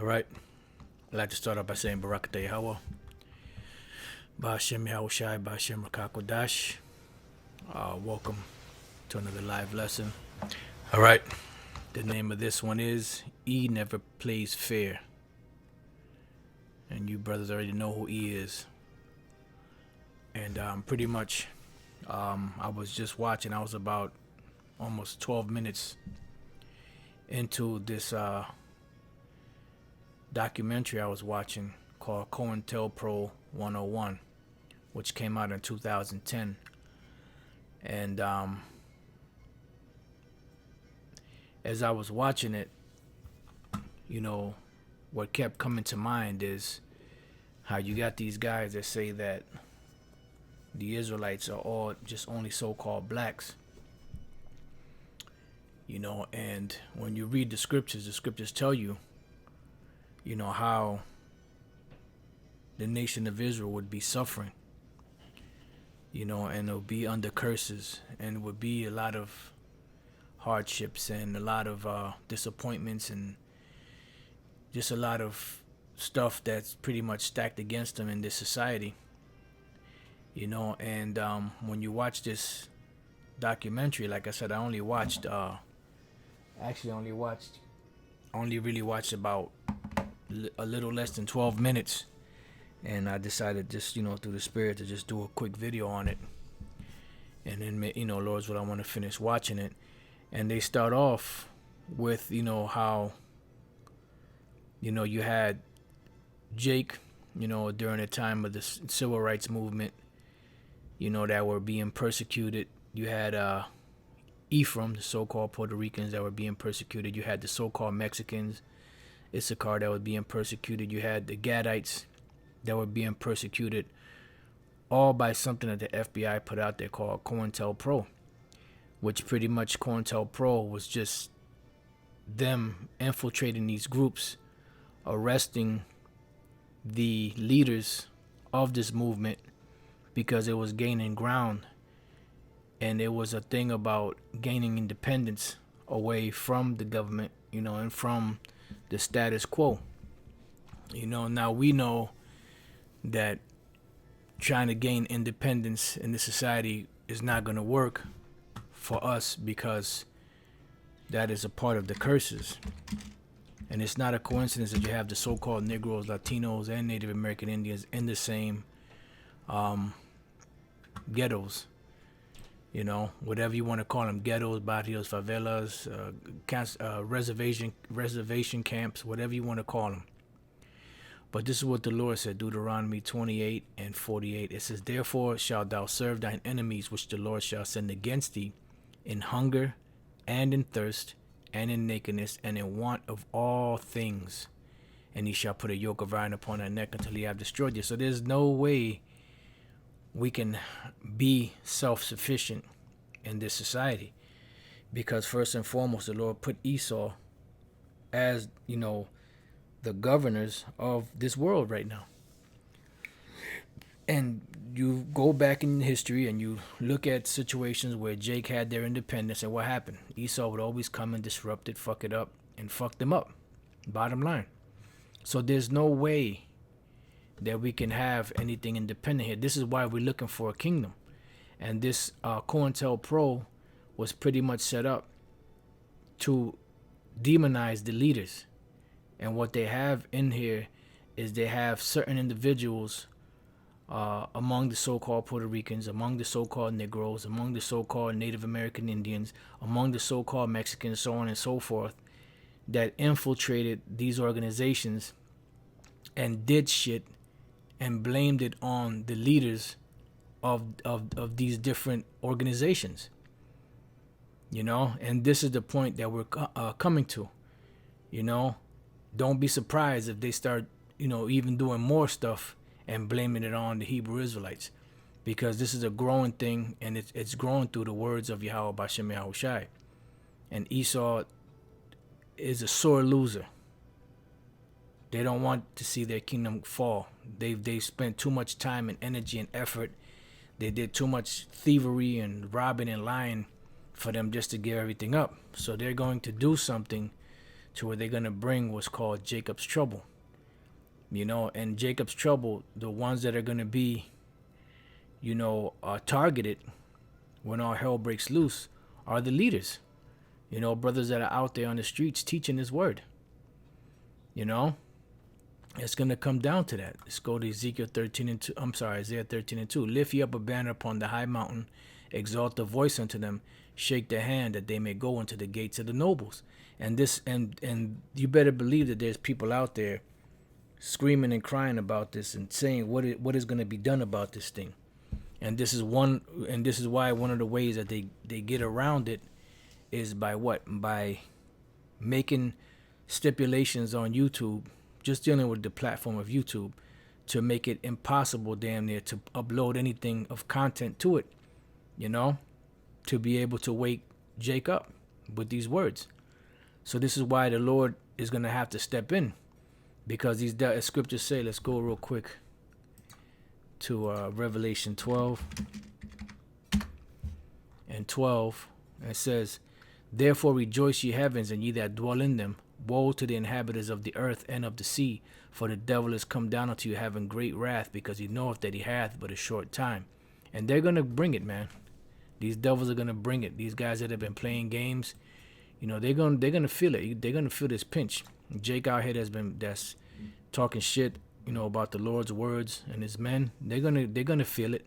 All right. I'd like to start off by saying Barakatah Yahweh, Ba'ashem Yahushai, Ba'ashem Rakakodash. Welcome to another live lesson. All right. The name of this one is E Never Plays Fair. And you brothers already know who E is. And pretty much, I was just watching. I was about almost 12 minutes into this documentary I was watching called COINTELPRO 101, which came out in 2010. And as I was watching it, you know, what kept coming to mind is how you got these guys that say that the Israelites are all just only so-called blacks. You know, and when you read the scriptures tell you, you know, how the nation of Israel would be suffering, you know, and it would be under curses, and it would be a lot of hardships and a lot of disappointments and just a lot of stuff that's pretty much stacked against them in this society, you know. And when you watch this documentary, like I said, I only really watched about a little less than 12 minutes, and I decided just, you know, through the spirit to just do a quick video on it, and then, you know, Lord's what I want to finish watching it. And they start off with, you know, how, you know, you had Jake, you know, during the time of the civil rights movement, you know, that were being persecuted. You had Ephraim, the so-called Puerto Ricans that were being persecuted. You had the so-called Mexicans, Issachar, that was being persecuted. You had the Gadites that were being persecuted, all by something that the FBI put out there called COINTELPRO, which pretty much COINTELPRO was just them infiltrating these groups, arresting the leaders of this movement because it was gaining ground, and it was a thing about gaining independence away from the government, you know, and from the status quo. You know, now we know that trying to gain independence in this society is not going to work for us, because that is a part of the curses. And it's not a coincidence that you have the so-called Negroes, Latinos, and Native American Indians in the same ghettos. You know, whatever you want to call them, ghettos, barrios, favelas, reservation camps, whatever you want to call them. But this is what the Lord said, Deuteronomy 28 and 48. It says, "Therefore shalt thou serve thine enemies, which the Lord shall send against thee, in hunger and in thirst and in nakedness and in want of all things. And he shall put a yoke of iron upon thy neck until he have destroyed you." So there's no way we can be self-sufficient in this society, because first and foremost, the Lord put Esau as, you know, the governors of this world right now. And you go back in history and you look at situations where Jake had their independence, and what happened? Esau would always come and disrupt it, fuck it up, and fuck them up. Bottom line. So there's no way that we can have anything independent here. This is why we're looking for a kingdom. And this COINTELPRO was pretty much set up to demonize the leaders. And what they have in here is they have certain individuals among the so-called Puerto Ricans, among the so-called Negroes, among the so-called Native American Indians, among the so-called Mexicans, so on and so forth, that infiltrated these organizations and did shit and blamed it on the leaders of these different organizations. You know, and this is the point that we're coming to. You know, don't be surprised if they start, you know, even doing more stuff and blaming it on the Hebrew Israelites, because this is a growing thing, and it's growing through the words of Yahweh B'Shem Yahushai. And Esau is a sore loser. They don't want to see their kingdom fall. They've spent too much time and energy and effort. They did too much thievery and robbing and lying for them just to give everything up. So they're going to do something to where they're going to bring what's called Jacob's trouble. And Jacob's trouble, the ones that are going to be, targeted when all hell breaks loose are the leaders. Brothers that are out there on the streets teaching his word. It's going to come down to that. Let's go to Isaiah 13 and 2. Lift ye up a banner upon the high mountain, exalt the voice unto them, shake the hand that they may go into the gates of the nobles. And you better believe that there's people out there screaming and crying about this and saying what is going to be done about this thing. And this is why one of the ways that they get around it is by what? By making stipulations on YouTube, just dealing with the platform of YouTube, to make it impossible damn near to upload anything of content to it, to be able to wake Jake up with these words. So this is why the Lord is going to have to step in, because these scriptures say, let's go real quick to Revelation 12 and 12. And it says, therefore rejoice ye heavens, and ye that dwell in them. Woe to the inhabitants of the earth and of the sea, for the devil is come down unto you having great wrath, because he knoweth that he hath but a short time. And they're going to bring it, man. These devils are going to bring it. These guys that have been playing games, they're going to feel it. They're going to feel this pinch. Jake out here that's talking shit, about the Lord's words and his men. They're going to feel it.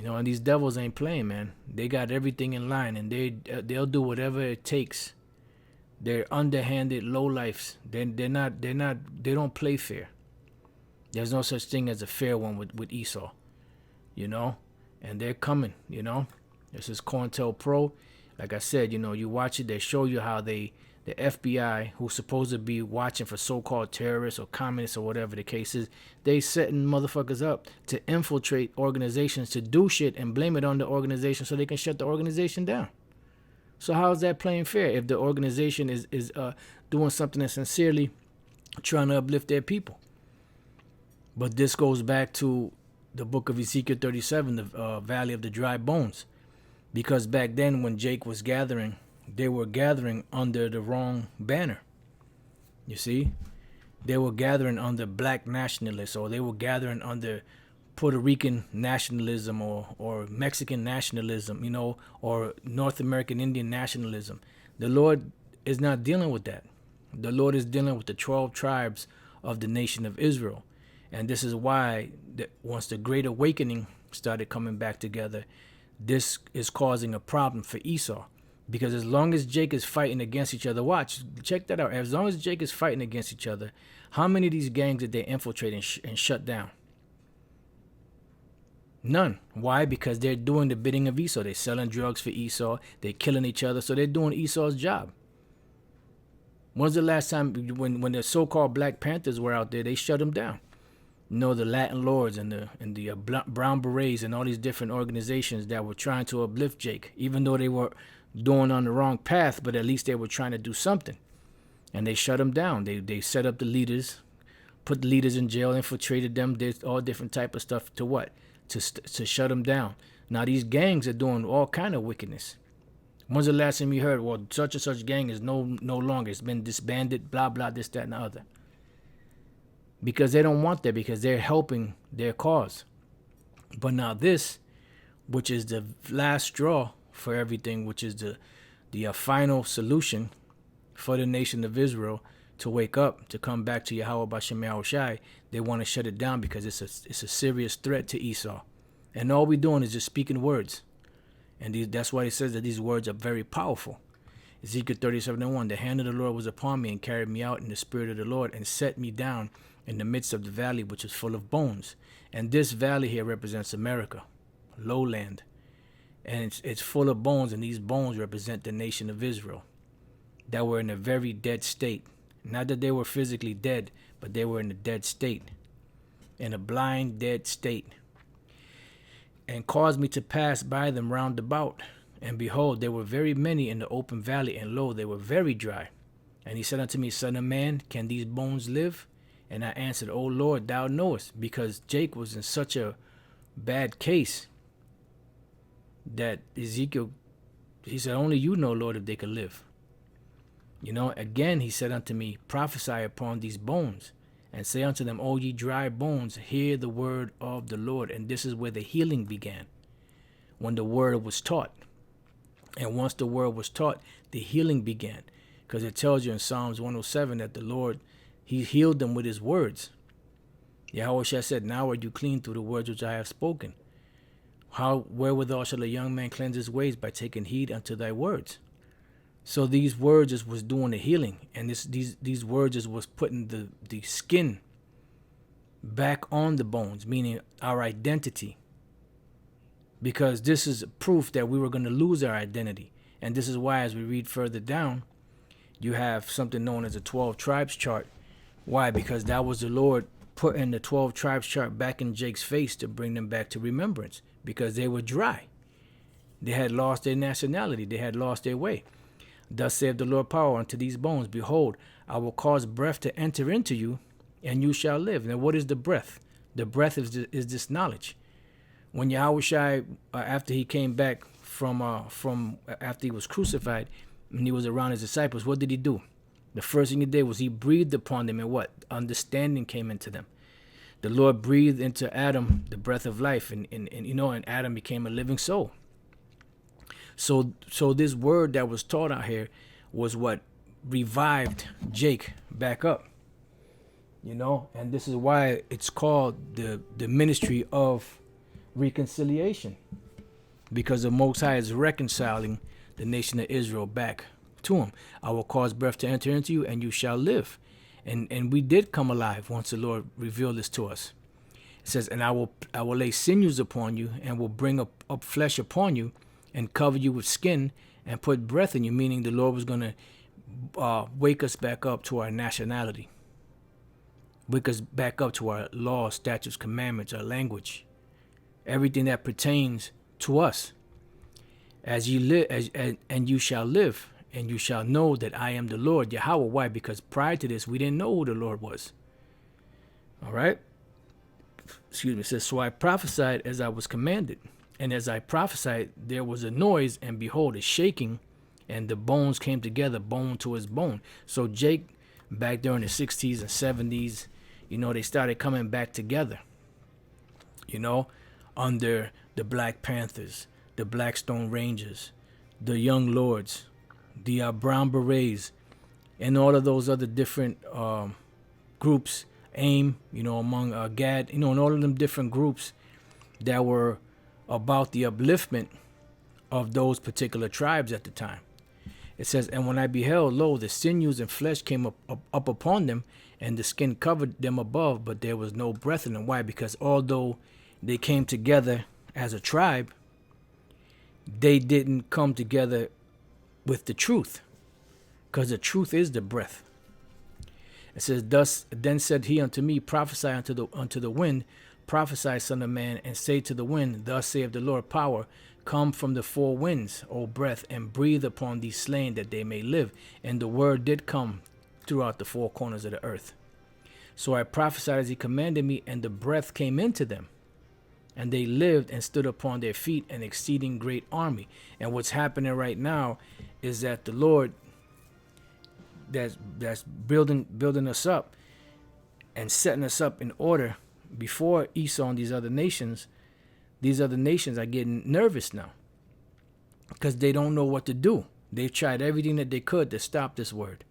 And these devils ain't playing, man. They got everything in line, and they'll do whatever it takes. They're underhanded lowlifes. They don't play fair. There's no such thing as a fair one with Esau, and they're coming, This is COINTELPRO. Like I said, you watch it, they show you how the FBI, who's supposed to be watching for so-called terrorists or communists or whatever the case is, they setting motherfuckers up to infiltrate organizations, to do shit and blame it on the organization so they can shut the organization down. So how is that playing fair if the organization is doing something that's sincerely trying to uplift their people? But this goes back to the book of Ezekiel 37, the Valley of the Dry Bones. Because back then when Jake was gathering, they were gathering under the wrong banner. You see? They were gathering under black nationalists, or they were gathering under Puerto Rican nationalism or Mexican nationalism, or North American Indian nationalism. The Lord is not dealing with that. The Lord is dealing with the 12 tribes of the nation of Israel. And this is why once the Great Awakening started coming back together, this is causing a problem for Esau. Because as long as Jake is fighting against each other, check that out. As long as Jake is fighting against each other, how many of these gangs did they infiltrate and shut down? None. Why? Because they're doing the bidding of Esau. They're selling drugs for Esau. They're killing each other. So they're doing Esau's job. When's the last time when the so-called Black Panthers were out there, they shut them down? The Latin Lords and the Brown Berets and all these different organizations that were trying to uplift Jake, even though they were doing on the wrong path, but at least they were trying to do something. And they shut them down. They set up the leaders, put the leaders in jail, infiltrated them, did all different type of stuff to what? To shut them down. Now these gangs are doing all kind of wickedness. When's the last time you heard, well, such and such gang is no longer, it's been disbanded, blah, blah, this, that, and the other? Because they don't want that, because they're helping their cause. But now this, which is the last straw for everything, which is the final solution for the nation of Israel to wake up, to come back to Yahweh B'Shem Yahushai, they want to shut it down because it's a serious threat to Esau. And all we're doing is just speaking words. And that's why it says that these words are very powerful. Ezekiel 37:1, the hand of the Lord was upon me and carried me out in the spirit of the Lord and set me down in the midst of the valley, which is full of bones. And this valley here represents America, lowland. And it's full of bones, and these bones represent the nation of Israel that were in a very dead state. Not that they were physically dead, but they were in a dead state, in a blind, dead state. And caused me to pass by them round about. And behold, there were very many in the open valley, and lo, they were very dry. And he said unto me, Son of man, can these bones live? And I answered, O Lord, thou knowest, because Jake was in such a bad case that Ezekiel, he said, only you know, Lord, if they could live. You know, again he said unto me, prophesy upon these bones, and say unto them, O ye dry bones, hear the word of the Lord. And this is where the healing began, when the word was taught. And once the word was taught, the healing began. Because it tells you in Psalms 107 that the Lord, he healed them with his words. Yahweh said, now are you clean through the words which I have spoken. Wherewithal shall a young man cleanse his ways? By taking heed unto thy words. So these words was doing the healing. And these words was putting the skin back on the bones, meaning our identity. Because this is proof that we were going to lose our identity. And this is why, as we read further down, you have something known as a 12 tribes chart. Why? Because that was the Lord putting the 12 tribes chart back in Jake's face to bring them back to remembrance, because they were dry. They had lost their nationality. They had lost their way. Thus saith the Lord power unto these bones, behold, I will cause breath to enter into you, and you shall live. Now, what is the breath? The breath is this knowledge. When Yahweh after he came back from after he was crucified, and he was around his disciples, what did he do? The first thing he did was he breathed upon them, and what? Understanding came into them. The Lord breathed into Adam the breath of life, and Adam became a living soul. So this word that was taught out here was what revived Jake back up. And this is why it's called the ministry of reconciliation, because the Most High is reconciling the nation of Israel back to him. I will cause breath to enter into you, and you shall live. And we did come alive once the Lord revealed this to us. It says, and I will lay sinews upon you, and will bring up flesh upon you, and cover you with skin, and put breath in you, meaning the Lord was going to wake us back up to our nationality, wake us back up to our laws, statutes, commandments, our language, everything that pertains to us. As ye live, and you shall live, and you shall know that I am the Lord Yahweh. Why? Because prior to this, we didn't know who the Lord was. All right. Excuse me. It says, so I prophesied as I was commanded. And as I prophesied, there was a noise, and behold, a shaking, and the bones came together, bone to his bone. So Jake, back during the 60s and 70s, they started coming back together, under the Black Panthers, the Blackstone Rangers, the Young Lords, the Brown Berets, and all of those other different groups, AIM, among GAD, and all of them different groups that were about the upliftment of those particular tribes at the time. It says, and when I beheld, lo, the sinews and flesh came up upon them, and the skin covered them above, but there was no breath in them. Why? Because although they came together as a tribe, they didn't come together with the truth, because the truth is the breath. It says, thus then said he unto me, prophesy unto the wind, prophesy, son of man, and say to the wind, thus saith the Lord power, come from the four winds, O breath, and breathe upon these slain, that they may live. And the word did come throughout the four corners of the earth. So I prophesied as he commanded me, and the breath came into them, and they lived and stood upon their feet, an exceeding great army. And what's happening right now is that the Lord that's building us up and setting us up in order before Esau and these other nations are getting nervous now, because they don't know what to do. They've tried everything that they could to stop this word.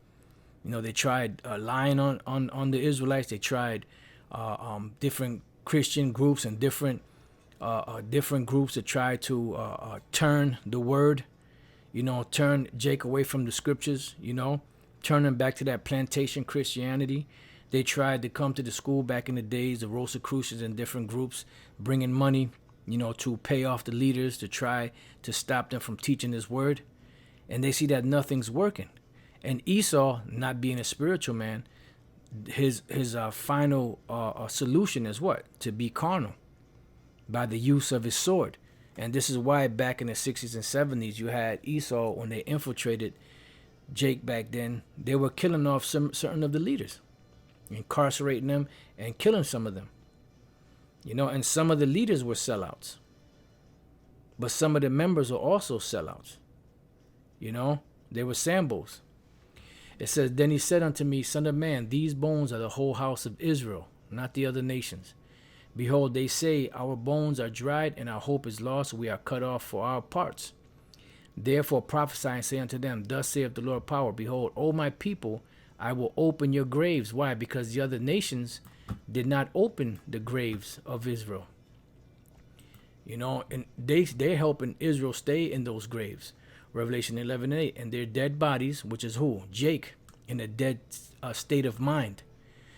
They tried lying on the Israelites. They tried different Christian groups and different groups that try to turn the word, turn Jake away from the scriptures, turn him back to that plantation Christianity. They tried to come to the school back in the days, the Rosicrucians and different groups, bringing money, to pay off the leaders, to try to stop them from teaching this word. And they see that nothing's working. And Esau, not being a spiritual man, his final solution is what? To be carnal by the use of his sword. And this is why back in the 60s and 70s, you had Esau, when they infiltrated Jake back then, they were killing off certain of the leaders, incarcerating them and killing some of them. And some of the leaders were sellouts, but some of the members were also sellouts. They were Sambos. It says, then he said unto me, Son of man, these bones are the whole house of Israel, not the other nations. Behold, they say, our bones are dried, and our hope is lost. We are cut off for our parts. Therefore prophesy and say unto them, thus saith the Lord of power, behold, O my people, I will open your graves. Why? Because the other nations did not open the graves of Israel. You know, and they're helping Israel stay in those graves. Revelation 11:8. And their dead bodies, which is who? Jake, in a dead state of mind,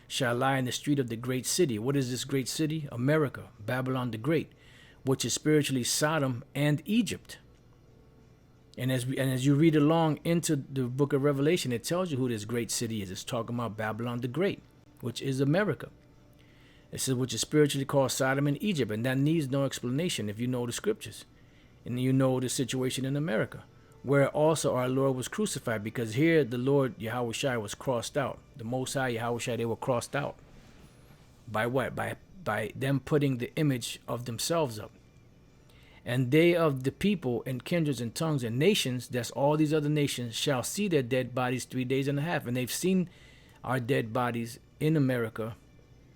shall lie in the street of the great city. What is this great city? America, Babylon the Great, which is spiritually Sodom and Egypt. And as you read along into the book of Revelation, it tells you who this great city is. It's talking about Babylon the Great, which is America. It says, which is spiritually called Sodom and Egypt. And that needs no explanation if you know the scriptures. And you know the situation in America, where also our Lord was crucified. Because here the Lord Yahushua was crossed out. The Most High Yahushua, they were crossed out. By what? By them putting the image of themselves up. And they of the people and kindreds and tongues and nations, that's all these other nations, shall see their dead bodies 3 days and a half. And they've seen our dead bodies in America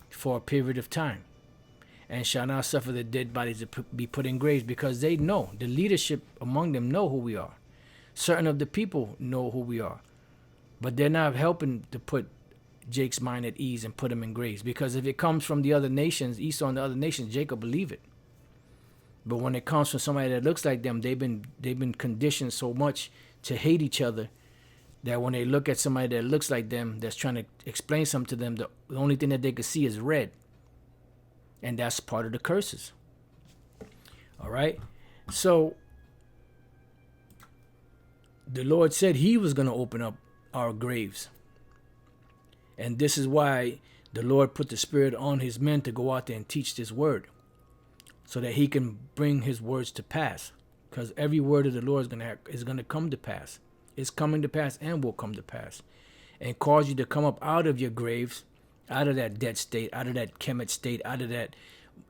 for a period of time. And shall now suffer the dead bodies to be put in graves, because they know, the leadership among them know who we are. Certain of the people know who we are. But they're not helping to put Jake's mind at ease and put him in graves. Because if it comes from the other nations, Esau and the other nations, Jake will believe it. But when it comes from somebody that looks like them, they've been conditioned so much to hate each other that when they look at somebody that looks like them, that's trying to explain something to them, the only thing that they can see is red. And that's part of the curses. All right? So the Lord said he was going to open up our graves. And this is why the Lord put the Spirit on his men to go out there and teach this word, so that he can bring his words to pass. Because every word of the Lord is going to come to pass. It's coming to pass and will come to pass. And cause you to come up out of your graves, out of that dead state, out of that Kemet state, out of that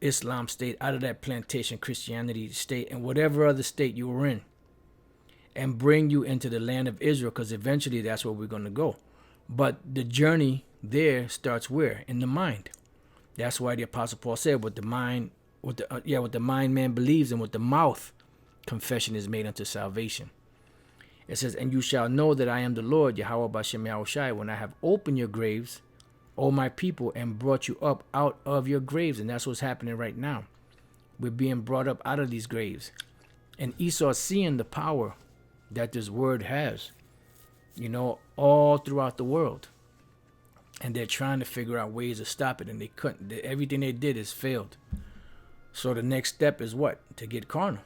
Islam state, out of that plantation Christianity state, and whatever other state you were in. And bring you into the land of Israel, because eventually that's where we're going to go. But the journey there starts where? In the mind. That's why the Apostle Paul said, with the mind man believes, and with the mouth confession is made unto salvation. It says, and you shall know that I am the Lord, Yahweh Bashem Yahushai, when I have opened your graves, O my people, and brought you up out of your graves. And that's what's happening right now. We're being brought up out of these graves. And Esau seeing the power that this word has, you know, all throughout the world. And they're trying to figure out ways to stop it, and they couldn't. Everything they did has failed. So the next step is what? To get carnal.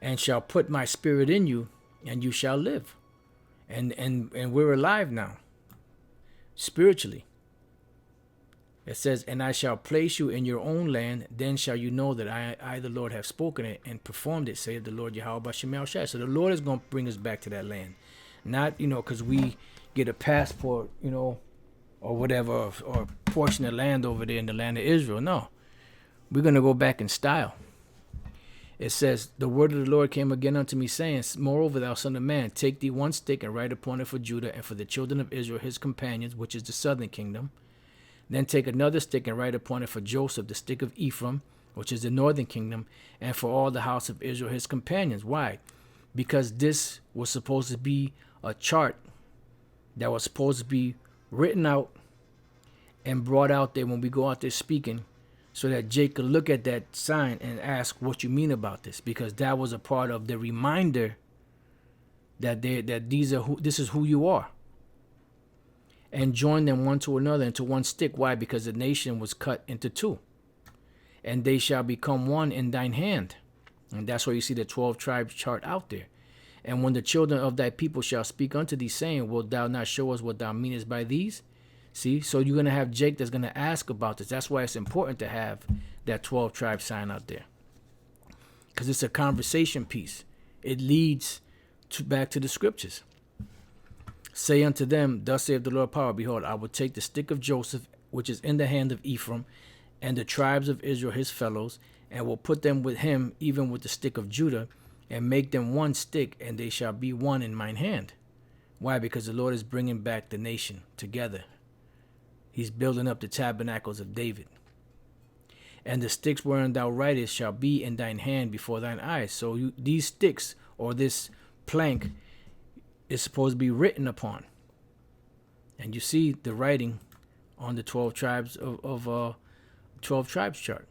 And shall put my spirit in you, and you shall live. And we're alive now, spiritually. It says, and I shall place you in your own land, then shall you know that I the Lord, have spoken it and performed it, saith the Lord Yahweh Bashem Yahushua. So the Lord is going to bring us back to that land. Not, you know, because we get a passport, you know, or whatever, or a portion of land over there in the land of Israel. No. We're going to go back in style. It says, the word of the Lord came again unto me, saying, moreover, thou son of man, take thee one stick and write upon it for Judah and for the children of Israel his companions, which is the southern kingdom. Then take another stick and write upon it for Joseph, the stick of Ephraim, which is the northern kingdom, and for all the house of Israel his companions. Why? Because this was supposed to be a chart that was supposed to be written out and brought out there when we go out there speaking, so that Jake could look at that sign and ask what you mean about this, because that was a part of the reminder that this is who you are. And join them one to another into one stick. Why? Because the nation was cut into two. And they shall become one in thine hand. And that's why you see the 12 tribes chart out there. And when the children of thy people shall speak unto thee, saying, wilt thou not show us what thou meanest by these? See, so you're going to have Jake that's going to ask about this. That's why it's important to have that 12 tribe sign out there. Because it's a conversation piece. It leads back to the scriptures. Say unto them, thus saith the Lord of power, behold, I will take the stick of Joseph, which is in the hand of Ephraim, and the tribes of Israel his fellows, and will put them with him, even with the stick of Judah, and make them one stick, and they shall be one in mine hand. Why? Because the Lord is bringing back the nation together. He's building up the tabernacles of David. And the sticks wherein thou writest shall be in thine hand before thine eyes. So these sticks, or this plank, is supposed to be written upon. And you see the writing on the 12 tribes of 12 tribes chart.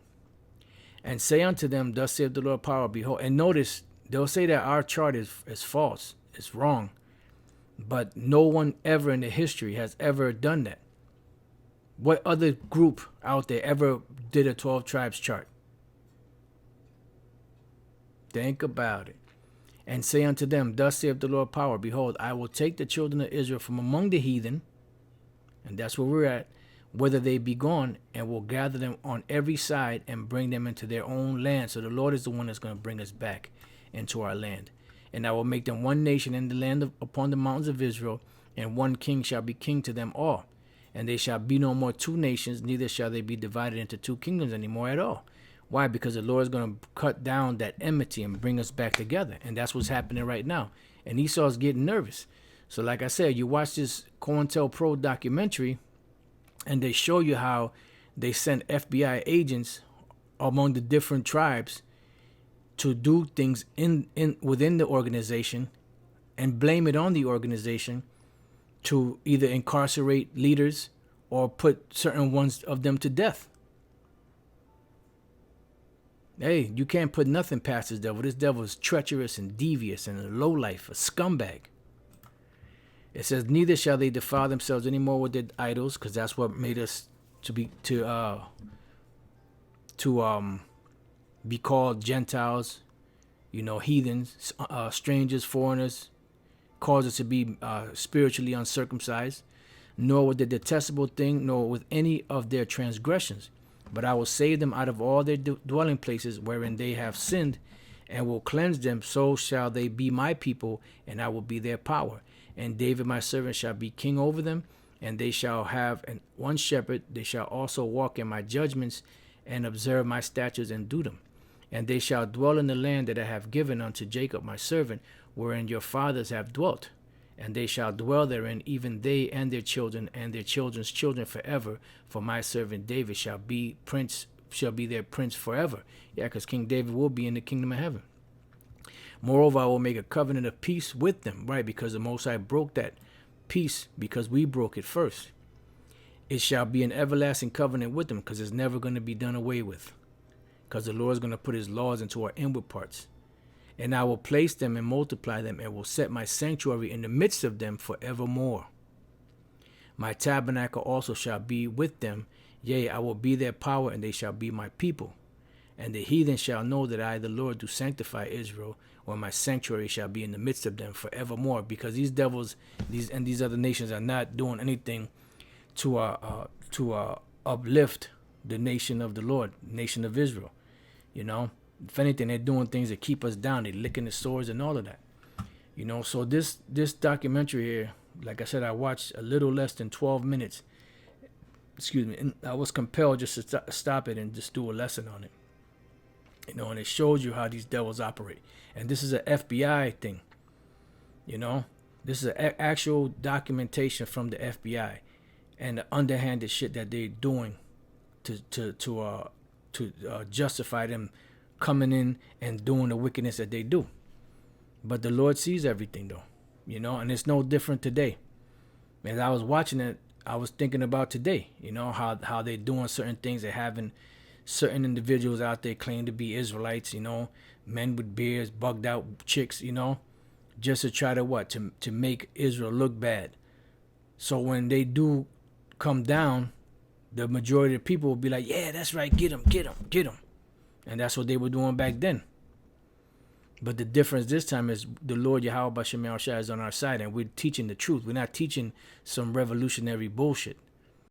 And say unto them, thus saith the Lord power, behold. And notice, they'll say that our chart is false, it's wrong. But no one ever in the history has ever done that. What other group out there ever did a 12 tribes chart? Think about it. And say unto them, thus saith the Lord power, behold, I will take the children of Israel from among the heathen, and that's where we're at, whether they be gone, and will gather them on every side and bring them into their own land. So the Lord is the one that's going to bring us back into our land. And I will make them one nation in the land upon the mountains of Israel, and one king shall be king to them all. And they shall be no more two nations, neither shall they be divided into two kingdoms anymore at all. Why? Because the Lord is going to cut down that enmity and bring us back together. And that's what's happening right now. And Esau's getting nervous. So like I said, you watch this COINTELPRO documentary, and they show you how they sent FBI agents among the different tribes to do things within the organization and blame it on the organization to either incarcerate leaders or put certain ones of them to death. Hey, you can't put nothing past this devil. This devil is treacherous and devious and a lowlife, a scumbag. It says, neither shall they defile themselves anymore with their idols, because that's what made us to be called Gentiles, heathens, strangers, foreigners, cause us to be spiritually uncircumcised, nor with the detestable thing, nor with any of their transgressions. But I will save them out of all their dwelling places wherein they have sinned, and will cleanse them. So shall they be my people, and I will be their power. And David my servant shall be king over them, and they shall have one shepherd. They shall also walk in my judgments, and observe my statutes, and do them. And they shall dwell in the land that I have given unto Jacob my servant, wherein your fathers have dwelt. And they shall dwell therein, even they and their children and their children's children forever. For my servant David shall be their prince forever. Yeah, because King David will be in the kingdom of heaven. Moreover, I will make a covenant of peace with them, right? Because the Most High broke that peace, because we broke it first. It shall be an everlasting covenant with them, because it's never going to be done away with. Because the Lord is going to put his laws into our inward parts. And I will place them and multiply them, and will set my sanctuary in the midst of them forevermore. My tabernacle also shall be with them. Yea, I will be their power, and they shall be my people. And the heathen shall know that I, the Lord, do sanctify Israel, or my sanctuary shall be in the midst of them forevermore. Because these devils, these other nations are not doing anything to uplift the nation of the Lord, nation of Israel. If anything, they're doing things that keep us down. They're licking the swords and all of that. So this documentary here, like I said, I watched a little less than 12 minutes. Excuse me. And I was compelled just to stop it and just do a lesson on it. And it shows you how these devils operate. And this is an FBI thing. This is an actual documentation from the FBI and the underhanded shit that they're doing to justify them coming in and doing the wickedness that they do. But the Lord sees everything, though, and it's no different today. As I was watching it, I was thinking about today, how they're doing certain things. They're having certain individuals out there claim to be Israelites, men with beards, bugged out chicks, just to try to make Israel look bad. So when they do come down, the majority of the people will be like, yeah, that's right, get them. And that's what they were doing back then. But the difference this time is the Lord Yahweh B'Shem Yahushua is on our side, and we're teaching the truth. We're not teaching some revolutionary bullshit.